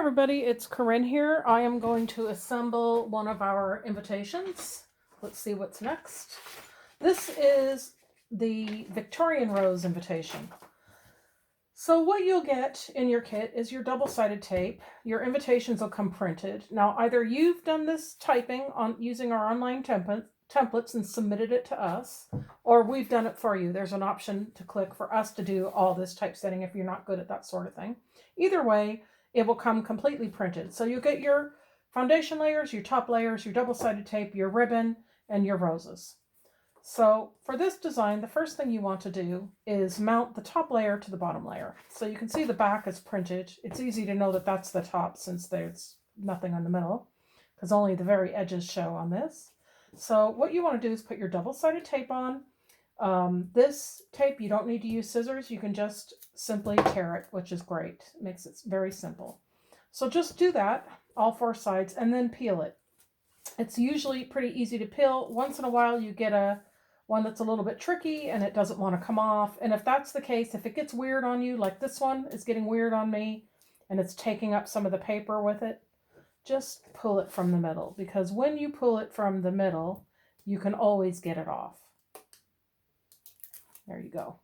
everybody, it's Corinne here. I am going to assemble one of our invitations. Let's see what's next. This is the Victorian Rose invitation. So what you'll get in your kit is your double-sided tape. Your invitations will come printed. Now either you've done this typing on using our online templates and submitted it to us, or we've done it for you. There's an option to click for us to do all this typesetting if you're not good at that sort of thing. Either way, it will come completely printed. So you'll get your foundation layers, your top layers, your double-sided tape, your ribbon, and your roses. So for this design, the first thing you want to do is mount the top layer to the bottom layer. So you can see the back is printed. It's easy to know that that's the top since there's nothing on the middle, because only the very edges show on this. So what you want to do is put your double-sided tape on. This tape, you don't need to use scissors. You can just simply tear it, which is great. It makes it very simple. So just do that, all four sides, and then peel it. It's usually pretty easy to peel. Once in a while you get one that's a little bit tricky and it doesn't want to come off. And if that's the case, if it gets weird on you, like this one is getting weird on me and it's taking up some of the paper with it, just pull it from the middle, because when you pull it from the middle, you can always get it off. There you go.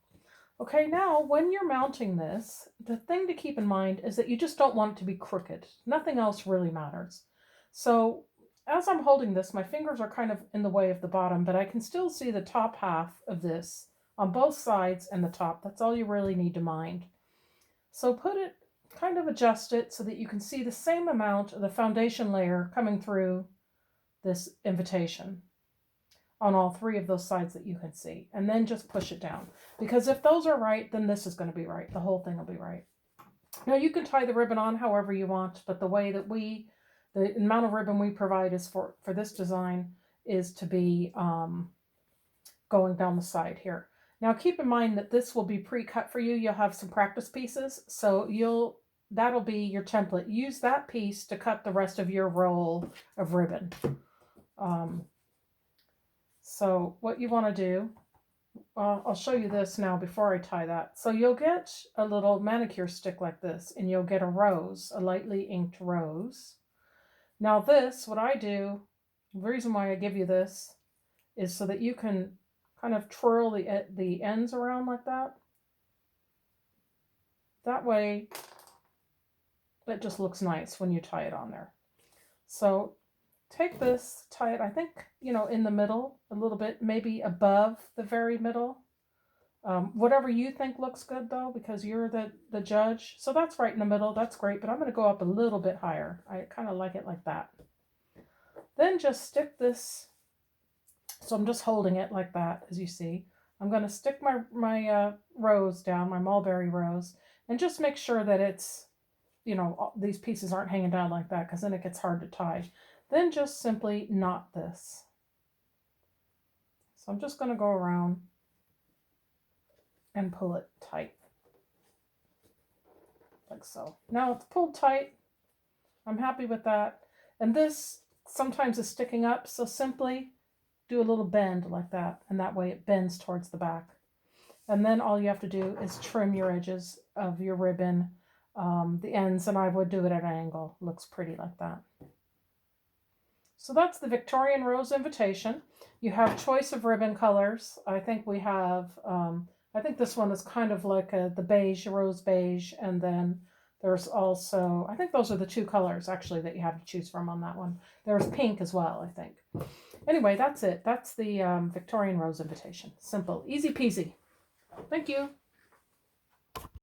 Okay, now when you're mounting this, the thing to keep in mind is that you just don't want it to be crooked. Nothing else really matters. So as I'm holding this, my fingers are kind of in the way of the bottom, but I can still see the top half of this on both sides and the top. That's all you really need to mind. So kind of adjust it so that you can see the same amount of the foundation layer coming through this invitation on all three of those sides that you can see, and then just push it down, because if those are right, then this is going to be right. The whole thing will be right. Now you can tie the ribbon on however you want, but the way that the amount of ribbon we provide is for this design is to be going down the side here. Now keep in mind that this will be pre-cut for you. You'll have some practice pieces, so that'll be your template. Use that piece to cut the rest of your roll of ribbon. So what you want to do, I'll show you this now before I tie that. So you'll get a little manicure stick like this, and you'll get a rose, a lightly inked rose. Now this, what I do, the reason why I give you this is so that you can kind of twirl the ends around like that. That way it just looks nice when you tie it on there. So take this, tie it, I think, in the middle a little bit, maybe above the very middle. Whatever you think looks good though, because you're the judge. So that's right in the middle. That's great, but I'm going to go up a little bit higher. I kind of like it like that. Then just stick this. So I'm just holding it like that, as you see. I'm going to stick my rose down, my mulberry rose, and just make sure that it's, these pieces aren't hanging down like that, because then it gets hard to tie. Then just simply knot this. So I'm just going to go around and pull it tight, like so. Now it's pulled tight. I'm happy with that. And this sometimes is sticking up, so simply do a little bend like that, and that way it bends towards the back. And then all you have to do is trim your edges of your ribbon, the ends, and I would do it at an angle. Looks pretty like that. So that's the Victorian Rose invitation. You have choice of ribbon colors. I think we have, I think this one is kind of like the beige, rose beige, and then there's also, I think those are the two colors actually that you have to choose from on that one. There's pink as well, I think. Anyway, that's it. That's the Victorian Rose invitation. Simple, easy peasy. Thank you.